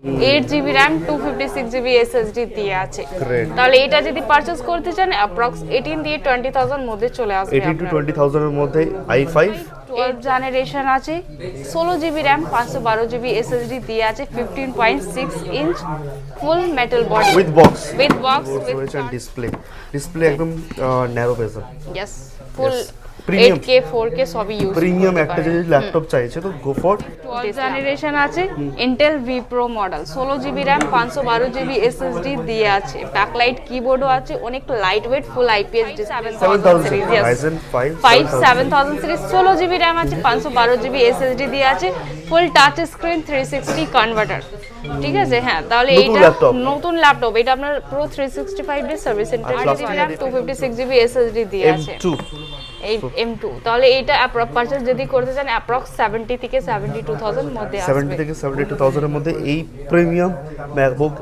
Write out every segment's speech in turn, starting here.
8GB RAM 256GB SSD দিয়ে আছে। তাহলে এটা যদি পারচেজ করতে চান অ্যাপ্রক্স 18 দিয়ে 20000 মধ্যে চলে আসবে। 18 to 20000 এর মধ্যে i5 12 জেনারেশন আছে, 16GB RAM 512GB SSD দিয়ে আছে, 15.6 inch full metal body with box with display একদম narrow bezel. Yes full premium 8K 4K সবই ইউজ প্রিমিয়াম একটা যদি ল্যাপটপ চাইছে তো গো ফর 12 জেনারেশন আছে, Intel V pro model, 16GB RAM 512GB SSD দিয়ে আছে, ব্যাকলাইট কিবোর্ডও আছে, অনেক লাইট ওয়েট ফুল IPS display, 7000 Ryzen 5 7000 series, 16GB RAM আছে, 512GB SSD দিয়ে আছে, ফুল টাচ স্ক্রিন 360 কনভার্টার। ঠিক আছে, হ্যাঁ তাহলে এইটা নতুন ল্যাপটপ, এটা আপনার পুরো 365 day service centre, 256GB SSD দিয়ে আছে, M2। তাহলে এটা পারচেজ যদি করতে চান অ্যাপ্রক্স 70 থেকে 72000 মধ্যে আসবে। 70 থেকে 72000 এর মধ্যে এই প্রিমিয়াম ম্যাকবুক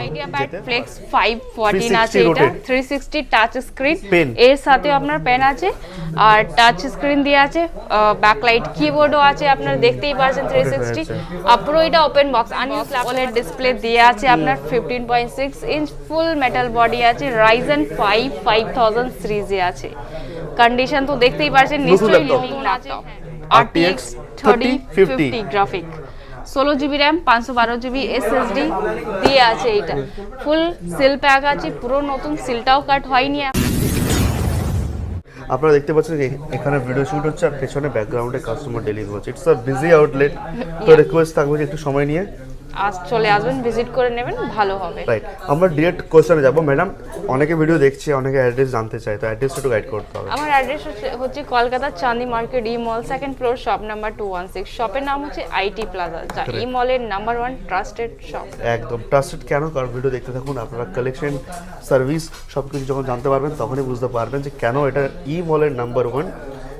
আইডিয়াপ্যাড ফ্লেক্স 514 আছে, এটা 360 টাচ স্ক্রিন, এর সাথে আপনার পেন আছে আর টাচ স্ক্রিন দিয়ে আছে, ব্যাকলাইট কিবোর্ডও আছে, আপনারা দেখতেই পাচ্ছেন 360। পুরো এটা ওপেন বক্স আনইউজ OLED ডিসপ্লে দিয়ে আছে, আপনার 15.6 ইঞ্চ ফুল মেটাল বডি আছে, Ryzen 5 5000 সিরিজে আছে। কন্ডিশন তো দেখতেই পাচ্ছেন নিশ্চয়ই living laptop, RTX 3050 graphic, 16GB RAM 512GB SSD দিয়ে আছে, এটা ফুল সিল প্যাক আছে, পুরো নতুন সিলটাও কাট হয়নি। আপনারা দেখতে পাচ্ছেন এখানে ভিডিও শুট হচ্ছে আর পেছনে ব্যাকগ্রাউন্ডে কাস্টমার ডেলিভারি হচ্ছে। ইটস আ বিজি আউটলেট, তো রিকোয়েস্ট থাকবে যে একটু সময় নিয়ে চলে আসবেন, ভিজিট করে নেবেন, ভালো হবে। রাইট, আমরা ডিরেক্ট কোশ্চেনে যাব। ম্যাডাম অনেকে ভিডিও দেখছে, অনেকে অ্যাড্রেস জানতে চায়, তো অ্যাড্রেসটা একটু গাইড করতে হবে। আমার অ্যাড্রেস হচ্ছে কলকাতা চাঁদনি মার্কেট ই মল, সেকেন্ড ফ্লোর, শপ নাম্বার 216। শপের নাম হচ্ছে আইটি প্লাজা, যা ই মলের নাম্বার 1 ট্রাস্টেড শপ। একদম ট্রাস্টেড কেন? কারণ ভিডিও দেখতে থাকুন, আপনারা কালেকশন, সার্ভিস সবকিছু যখন জানতে পারবেন তখনই বুঝতে পারবেন যে কেন এটা ই মলের number 1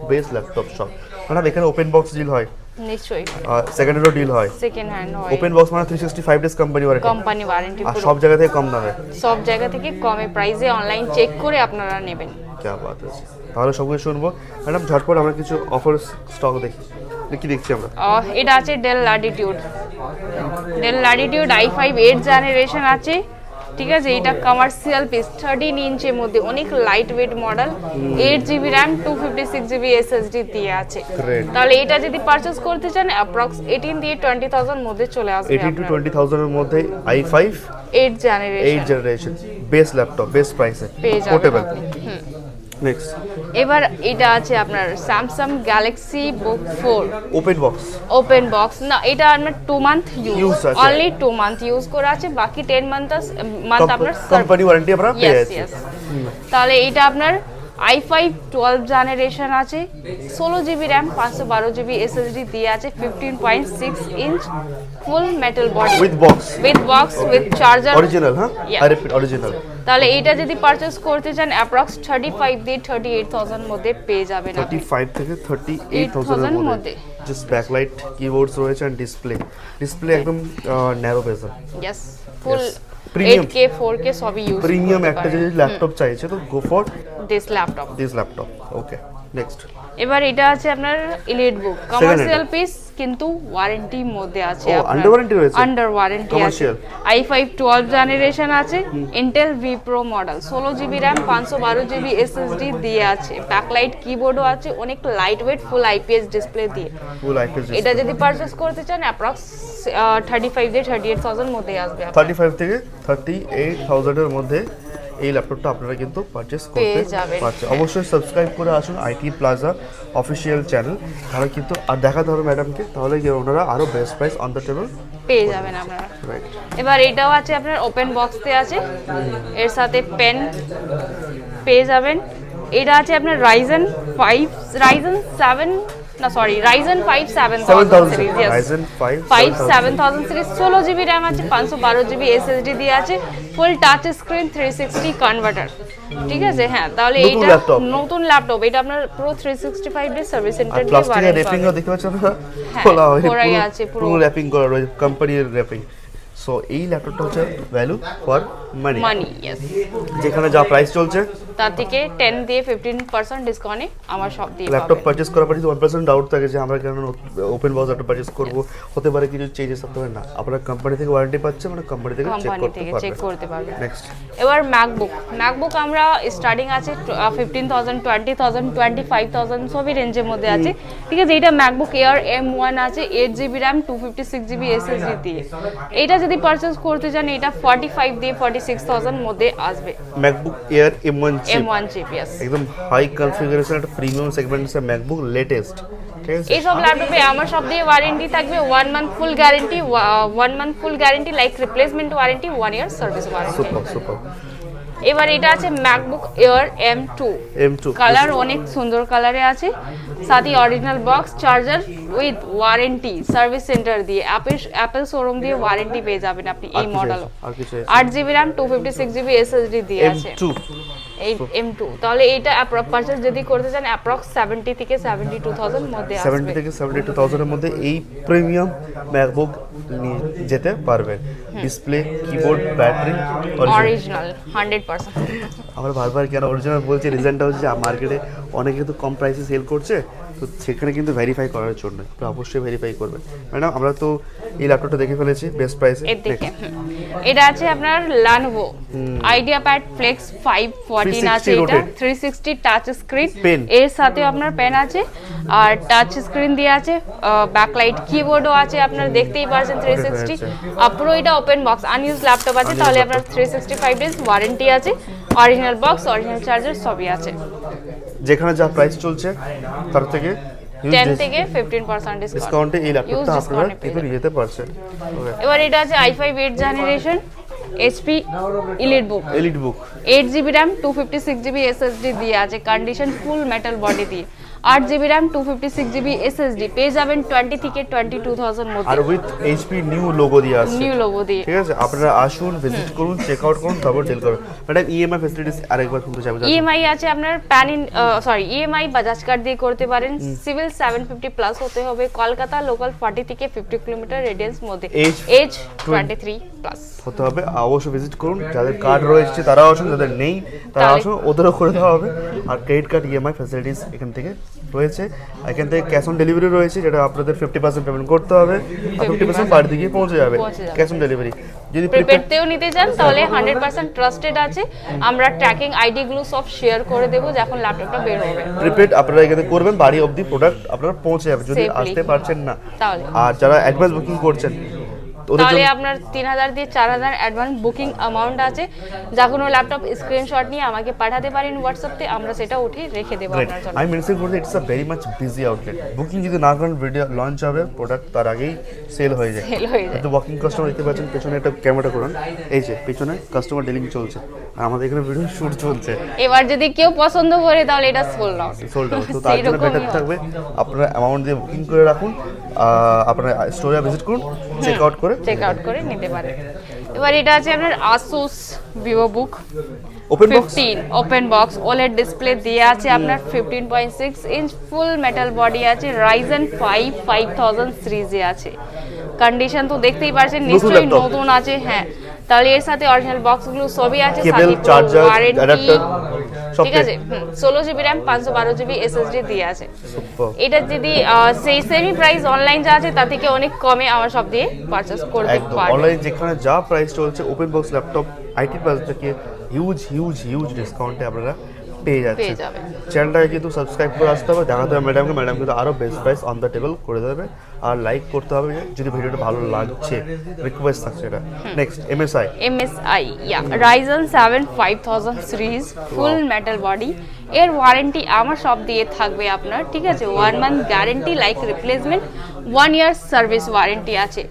best laptop shop. Madam এখানে ওপেন বক্স ডিল হয় নিশ্চয়ই, সেকেন্ড হ্যান্ডও ডিল হয়, সেকেন্ড হ্যান্ড হয়, ওপেন বক্স মানে 365 ডেজ কোম্পানি ওয়ারেন্টি, আর সব জায়গা থেকে কম দামে, সব জায়গা থেকে কমে প্রাইসে অনলাইন চেক করে আপনারা নেবেন। কি বাত আছে, তাহলে সবকিছু শুনবো। ম্যাডাম ঝটপট আমরা কিছু অফার স্টক দেখি, কি দেখছি আমরা। এটা আছে ডেল ল্যাটিটিউড i5 8 জেনারেশন আছে, ঠিক আছে, এটা কমার্শিয়াল পিস 13 ইঞ্চের মধ্যে, অনেক light weight model, 8GB RAM 256GB SSD দিয়ে আছে। তাহলে এটা যদি পারচেজ করতে চান অ্যাপ্রক্স 18 দিয়ে 20000 মধ্যে চলে আসবে। 18 to 20000 এর মধ্যে i5 8 generation best laptop, best প্রাইসে, পোর্টেবল। নেক্সট এবার এটা আছে আপনার স্যামসাং গ্যালাক্সি বুক 4 ওপেন বক্স না, এটা আপনার 2 month use, only 2 month use করা আছে, বাকি 10 মান্থ আপনার কোম্পানি ওয়ারেন্টি আপনারা পেয়ে যাচ্ছেন। তাহলে এটা আপনার i5 12 জেনারেশন আছে, 16GB RAM 512GB SSD দিয়ে আছে, 15.6 inch full metal body with box with charger original. হ্যাঁ, আই রিপিট অরিজিনাল। তাহলে এটা যদি পারচেজ করতে চান অ্যাপ্রক্স 35 দিয়ে 38000 মধ্যে পেয়ে যাবেন, 35 থেকে 38000 এর মধ্যে। জাস্ট ব্যাকলাইট কিবোর্ডস রয়েছে আর ডিসপ্লে একদম ন্যারো বেজেল। यस ফুল 8K 4K সবই ইউজ প্রিমিয়াম একটা যদি ল্যাপটপ চাইছে তো go for this laptop. Okay, next. এবার এটা আছে আপনার ইলিট বুক, কমার্শিয়াল পিস কিন্তু ওয়ারেন্টির মধ্যে আছে, আন্ডার ওয়ারেন্টি রয়েছে, আন্ডার ওয়ারেন্টি আছে, i5 12 জেনারেশন আছে, Intel V pro model, 16GB RAM 512GB SSD দিয়ে আছে, ব্যাকলাইট কিবোর্ডও আছে, অনেক লাইট ওয়েট ফুল আইপিএস ডিসপ্লে দিয়ে। এটা যদি পারচেজ করতে চান অ্যাপ্রক্স 35 দিয়ে 38000 মধ্যে আসবে, 35 থেকে 38000 এর মধ্যে এই ল্যাপটপটা আপনারা কিন্তু পারচেজ করতে পারছেন। অবশ্যই সাবস্ক্রাইব করে আসুন আইটি প্লাজা অফিসিয়াল চ্যানেল, তাহলে কিন্তু আর দেখাতে হবে ম্যাডামকে, তাহলে কি ওনারা আরো best price on the table পেয়ে যাবেন আপনারা। এবার এটাও আছে আপনার ওপেন বক্সতে আছে, এর সাথে পেন পেয়ে যাবেন। এটা আছে আপনার Ryzen 5 7000 series, Ryzen 5 7000 series, 16GB RAM আছে, 512GB SSD দিয়ে আছে, ফুল টাচ স্ক্রিন 360 কনভার্টার। ঠিক আছে, হ্যাঁ তাহলে এইটা নতুন ল্যাপটপ, এটা আপনার পুরো 365 ডে সার্ভিস সেন্টার দিয়ে প্লাস্টিকের র্যাপিংও দেখতে পাচ্ছেন আপনারা, খোলা হয়েছে, পুরো র্যাপিং করা রয়েছে, কোম্পানির র্যাপিং। সো এই ল্যাপটপটা হচ্ছে ভ্যালু ফর মানি, यस, যেখানে যা প্রাইস চলছে তার থেকে 10 দিয়ে 15% ডিসকাউন্টে আমার সব দিয়ে ল্যাপটপ পারচেজ করার পরে যদি 1% ডাউট থাকে যে আমরা কেন ওপেন বক্স ল্যাপটপ পারচেজ করব, হতে পারে কিছু চেঞ্জেস হতে পারে, না আপনারা কোম্পানি থেকে ওয়ারেন্টি পাচ্ছেন, মানে কোম্পানি থেকে চেক করতে পারবেন। নেক্সট এবার ম্যাকবুক আমরা স্টার্টিং আছে 15,000, 20,000, 25,000 সবই রেঞ্জের মধ্যে আছে, ঠিক আছে। এটা ম্যাকবুক এয়ার M1 আছে 8GB RAM 256GB SSD দিয়ে। এটা যদি পারচেজ করতে চান এটা 45 দিয়ে 46,000 মধ্যে আসবে। ম্যাকবুক এয়ার M1 চিপ একদম হাই কনফিগারেশন, একটা প্রিমিয়াম সেগমেন্টের ম্যাকবুক লেটেস্ট, ঠিক আছে। এই সব ল্যাপটপে আমার সব দিয়ে ওয়ারেন্টি থাকবে 1 month full guarantee like replacement warranty, 1 year service warranty. Super. এবার এটা আছে ম্যাকবুক এয়ার M2 কালার অনেক সুন্দর কালারে আছে, সাথে original box, charger with warranty, service centre দিয়ে অ্যাপল শোরুম দিয়ে ওয়ারেন্টি পেয়ে যাবেন আপনি। এই model 8GB RAM 256GB SSD দিয়ে আছে এই M2। তাহলে এটা পারচেজ যদি করতে চান অ্যাপ্রক্স 70 থেকে 72,000 মধ্যে আসবে। 70 থেকে 72,000 এর মধ্যে এই প্রিমিয়াম ম্যাকবুক নিয়ে যেতে পারবেন। Display, keyboard, battery original 100%। আমরা বারবার কেন অরিজিনাল বলছি, রিজনটা হচ্ছে যে মার্কেটে অনেকে তো কম প্রাইসে সেল করছে, তো সেখানে কিন্তু ভেরিফাই করার জন্য আপনারা অবশ্যই ভেরিফাই করবেন। ম্যাডাম আমরা তো এই ল্যাপটপটা দেখে ফেলেছি বেস্ট প্রাইসে। এটা আছে আপনার Lenovo IdeaPad Flex 514 আছে, এটা 360 টাচ স্ক্রিন, এর সাথে আপনার পেন আছে আর টাচ স্ক্রিন দিয়ে আছে, ব্যাকলাইট কিবোর্ডও আছে, আপনারা দেখতেই পাচ্ছেন 360। পুরো এটা ওপেন বক্স আনইউজ ল্যাপটপ আছে, তাহলে আপনার 365 ডেজ ওয়ারেন্টি আছে, অরিজিনাল বক্স, অরিজিনাল চার্জার সবই আছে। যেখানে যা প্রাইস চলছে তার থেকে 10 থেকে 15% ডিসকাউন্টে এই ল্যাপটপটা আপনারা কিন্তু নিয়ে যেতে পারছেন। এবার এটা আছে i5 8th generation HP Elite Book 8GB RAM 256GB SSD দিয়ে আছে, কন্ডিশন ফুল মেটাল বডি দিয়ে, 8GB RAM 256GB SSD পেয়ে যাবেন 20 থেকে 22,000 মধ্যে, আর উইথ HP নিউ লোগো দিয়ে আছে, ঠিক আছে। আপনারা আসুন, ভিজিট করুন, চেক আউট করুন, তারপর ডিল করুন। ম্যাডাম EMI ফ্যাসিলিটিস আরেকবার শুনতে চাইবো। EMI আছে আপনার EMI বাজাজ কার্ড দিয়ে করতে পারেন, সিভিল 750 প্লাস হতে হবে, কলকাতা লোকাল 40 থেকে 50 কিলোমিটার রেডিয়াস মধ্যে, এজ 23 প্লাস হতে হবে। অবশ্যই ভিজিট করুন, যাদের কার্ড রয়েছে তারাও আসুন, যাদের নেই তারা আসুন, ওদেরও করে দেওয়া হবে। আর ক্রেডিট কার্ড EMI ফ্যাসিলিটিস এখান থেকে রয়েছে, এখান থেকে ক্যাশ অন ডেলিভারি রয়েছে, যেটা আপনাদের 50% পেমেন্ট করতে হবে আর 50% বাড়িতে গিয়ে পৌঁছে যাবে ক্যাশ অন ডেলিভারি। যদি প্রিপেডতেও নিতে চান তাহলে 100% ট্রাস্টেড আছে, আমরা ট্র্যাকিং আইডি গুলো সব শেয়ার করে দেব যখন ল্যাপটপটা বের হবে। প্রিপেড আপনারা এখানে করবেন, বাড়ি অবধি প্রোডাক্ট আপনারা পৌঁছে যাবে যদি আসতে পারছেন না। আর যারা অ্যাডভান্স বুকিং করছেন তাহলে আপনার 3,000 দিয়ে 4,000 অ্যাডভান্স বুকিং অ্যামাউন্ট আছে, যা কোনো ল্যাপটপ স্ক্রিনশট নিয়ে আমাকে পাঠাতে পারেন হোয়াটসঅ্যাপে, আমরা সেটা উঠিয়ে রেখে দেব আপনার জন্য। আমি মেনশন করতে it's a very much busy outlet, booking যদি না করেন ভিডিও লঞ্চ হবে প্রোডাক্ট তার আগেই সেল হয়ে যায়। তো ওয়াকিং কাস্টমার দেখতে পাচ্ছেন, পেছনে একটা ক্যামেরা করুন, এই যে পেছনে কাস্টমার ডিলিং চলছে আর আমাদের এখানে ভিডিও শুট চলছে। এবার যদি কেউ পছন্দ করে তাহলে এটা সোল্ড আউট। তো তার জন্য বেটার থাকবে আপনারা অ্যামাউন্ট দিয়ে বুকিং করে রাখুন, আপনারা স্টোরে ভিজিট করুন, চেক আউট করে নিতে পারেন। এবার এটা আছে আপনার asus vivobook open box OLED display দিয়ে আছে আপনার 15.6 ইঞ্চ ফুল মেটাল বডি আছে, ryzen 5 5000 সিরিজে আছে, কন্ডিশন তো দেখতেই পাচ্ছেন নিশ্চয়ই নতুন আছে। হ্যাঁ, তাহলে এর সাথে অরিজিনাল বক্স গুলো সবই আছে, কেবল, চার্জার, অ্যাডাপ্টার সব, ঠিক আছে। 16GB RAM 512GB SSD দিয়ে আছে। এটা যদি সেই সেমি প্রাইস অনলাইন যা আছে তার থেকে অনেক কমে আমার সব দিয়ে পারচেজ করতে পারবেন। অনলাইন যেখানে যা প্রাইস চলছে open box laptop IT plus থেকে হিউজ ডিসকাউন্টে আপনারা পেয়ে যাচ্ছেন। চ্যানেলটাকে কিন্তু সাবস্ক্রাইব করে আসতে হবে, দেখাতে হবে ম্যাডাম কিন্তু আরও best price on the table করে দেবে, আর লাইক করতে হবে যদি ভিডিওটা ভালো লাগছে, রিকোয়েস্ট থাকছে এটা। নেক্সট MSI Ryzen 7 5000 সিরিজ ফুল মেটাল বডি, এর ওয়ারেন্টি আমার সব দিয়ে থাকবে আপনার, ঠিক আছে। 1 month guarantee like replacement, 1 year service warranty আছে।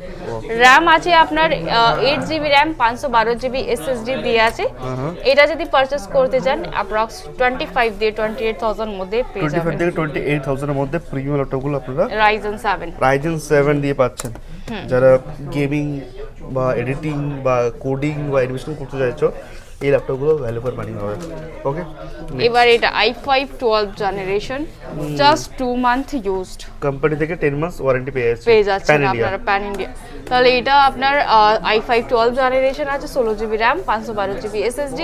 RAM আছে আপনার 8GB RAM 512GB SSD দিয়ে আছে। এটা যদি পারচেজ করতে চান অ্যাপ্রক্স 25 দিয়ে 28,000 মধ্যে পেয়ে যাবেন। 25 থেকে 28,000 এর মধ্যে প্রিমিয়াম ল্যাপটপগুলো আপনারা Ryzen 7 দিয়ে পাচ্ছেন। যারা গেমিং বা এডিটিং বা কোডিং বা অ্যানিমেশন করতে চাইছো, এই ল্যাপটপগুলো ভ্যালু ফর মানি হবে। ওকে, এবার এটা i5 12 generation, just 2 month used, company থেকে 10 মান্থস ওয়ারেন্টি পেয়ে যাচ্ছেন আপনারা প্যান ইন্ডিয়া। তাহলে এটা আপনার i5 12 জেনারেশন আছে, 16GB RAM, 512GB SSD,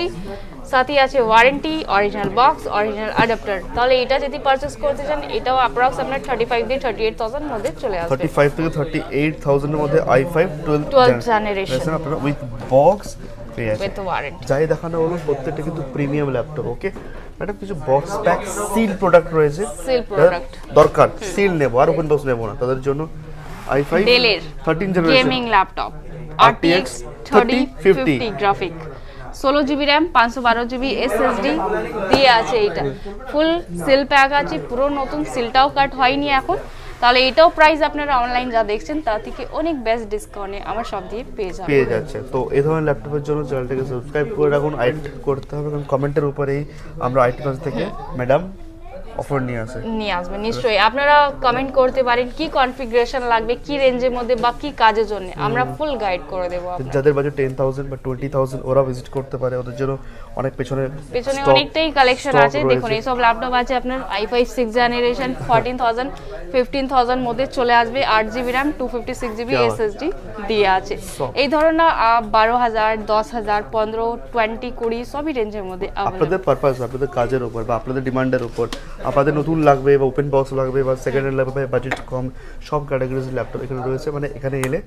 সাথে আছে warranty, original box, original adapter. তাহলে এটা যদি পারচেজ করতে চান এটাও অ্যাপ্রক্স আপনার 35 থেকে 38,000 মধ্যে চলে আসবে। 35 থেকে 38,000 এর মধ্যে i5 12 জেনারেশন আপনারা উইথ বক্স পেয়ে যাচ্ছেন, উইথ ওয়ারেন্টি। যাই দেখানো হলো প্রত্যেকটা কিন্তু প্রিমিয়াম ল্যাপটপ। ওকে ম্যাডাম, কিছু বক্স প্যাক সিল প্রোডাক্ট রয়েছে, সিল প্রোডাক্ট দরকার সিল নেব আর ওপেন বক্স নেব না, তাদের জন্য i5 ডেলের 13 generation gaming laptop RTX 3050 graphic, 16GB RAM, 512GB SSD দিয়ে আছে। এটা ফুল সিল প্যাক আছে, পুরো নতুন, সিলটাও কাট হয়নি এখন। তাহলে এটাও প্রাইস আপনারা অনলাইন যা দেখছেন তার থেকে অনেক বেস্ট ডিসকাউন্টে আমার সব দিয়ে পেয়ে যাচ্ছে। তো এই ধরনের ল্যাপটপের জন্য চ্যানেলটাকে সাবস্ক্রাইব করে রাখুন, আইটি করতে হবে, কারণ কমেন্টের উপরেই আমরা আইটি প্লাস থেকে ম্যাডাম অফার নিয়ে আসবেন। নিশ্চয়ই আপনারা কমেন্ট করতে পারেন কি কনফিগারেশন লাগবে, কি রেঞ্জের মধ্যে বা কি কাজের জন্য, আমরা ফুল গাইড করে দেবো। যাদের বাজেট 10,000 বা 20,000 ওরা ভিজিট করতে পারে, ওদের জন্য অনেক পেছনে অনেকটাই কালেকশন আছে। দেখুন এইসব ল্যাপটপ আছে আপনার i5 6 জেনারেশন 14,000 15,000 মধ্যে চলে আসবে, 8GB RAM, 256GB SSD দিয়ে আছে। এই ধরনের 12,000 10,000 15 20 20 সবই রেঞ্জের মধ্যে আপনাদের পারপাস, আপনাদের কাজের উপর বা আপনাদের ডিমান্ডের উপর, আপনাদের নতুন লাগবে বা ওপেন বক্স লাগবে বা সেকেন্ড হ্যান্ড লাগবে, বাজেট কম, সব ক্যাটাগরিজ ল্যাপটপ এখানে রয়েছে। মানে এখানে এলে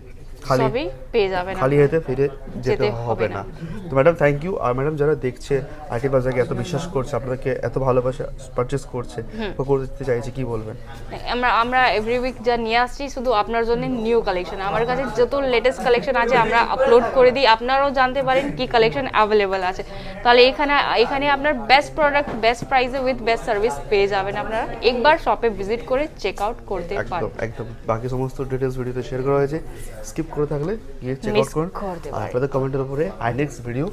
সবই পেয়ে যাবেন, খালি হাতে ফিরে যেতে হবে না। তো ম্যাডাম থ্যাংক ইউ। আর ম্যাডাম যারা দেখছে আইটি প্লাজাকে এত বিশ্বাস করছে, আপনাকে এত ভালোবাসা পারচেস করছে বা করতে চাইছে, কি বলবেন? আমরা এভরি উইক যা নিয়ে আসছি শুধু আপনার জন্য নিউ কালেকশন, আমার কাছে যত লেটেস্ট কালেকশন আছে আমরা আপলোড করে দিই, আপনারাও জানতে পারেন কি কালেকশন অ্যাভেলেবল আছে। তাহলে এখানে আপনার বেস্ট প্রোডাক্ট বেস্ট প্রাইসে উইথ বেস্ট সার্ভিস পেয়ে যাবেন। আপনারা একবার শপে ভিজিট করে চেক আউট করতে পারেন। একদম বাকি সমস্ত ডিটেলস ভিডিওতে শেয়ার করা হয়েছে, স্কিপ করে থাকলে গিয়ে চেক আউট করুন। আর আপনাদের কমেন্টের উপরে নেক্সট ভিডিও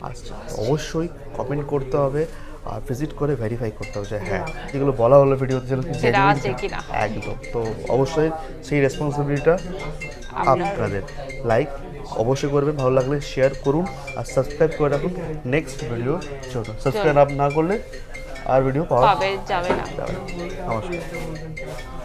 আসছে, অবশ্যই কমেন্ট করতে হবে আর ভিজিট করে ভেরিফাই করতে হবে যে হ্যাঁ যেগুলো বলা হলো ভিডিওতে সেটা আছে কিনা। একদম, তো অবশ্যই সেই রেসপন্সিবিলিটিটা আপনাদের। লাইক অবশ্যই করবেন, ভালো লাগলে শেয়ার করুন আর সাবস্ক্রাইব করে রাখুন নেক্সট ভিডিও জন্য। সাবস্ক্রাইব না করলে আর ভিডিও পাওয়া যাবে না। নমস্কার।